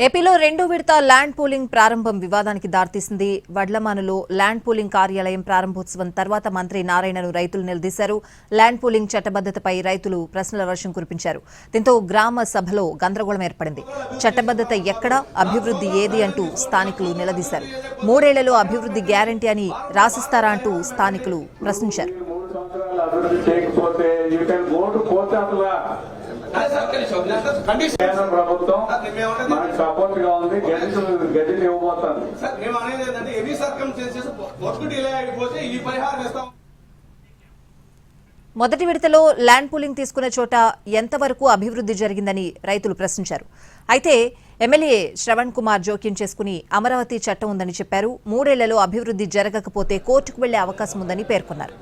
ఏపీలో రెండో విడత ల్యాండ్ పూలింగ్ ప్రారంభం వివాదానికి దారితీసింది. వడ్లమానులో ల్యాండ్ పూలింగ్ కార్యాలయం ప్రారంభోత్సవం తర్వాత మంత్రి నారాయణను రైతులు నిలదీశారు. ల్యాండ్ పూలింగ్ చట్టబద్దతపై రైతులు ప్రశ్నల వర్షం కురిపించారు. దీంతో గ్రామ సభలో గందరగోళం ఏర్పడింది. చట్టబద్దత ఎక్కడ, అభివృద్ధి ఏది అంటూ స్థానికులు నిలదీశారు. 3 ఏళ్లలో అభివృద్ధి గ్యారంటీ అని రాసిస్తారా అంటూ స్థానికులు ప్రశ్నించారు. ప్రభుత్వం మనకు సపోర్ట్ గా ఉంది. గడ్డిని ఇవ్వబోతాను. మొదటి విడతలో ల్యాండ్ పూలింగ్ తీసుకున్న చోట ఎంతవరకు అభివృద్ధి జరిగిందని రైతులు ప్రశ్నించారు. అయితే ఎమ్మెల్యే శ్రవణ్ కుమార్ జోక్యం చేసుకుని అమరావతి చట్టం ఉందని చెప్పారు. 3 ఏళ్లలో అభివృద్ధి జరగకపోతే కోర్టుకు వెళ్లే అవకాశం ఉందని పేర్కొన్నారు.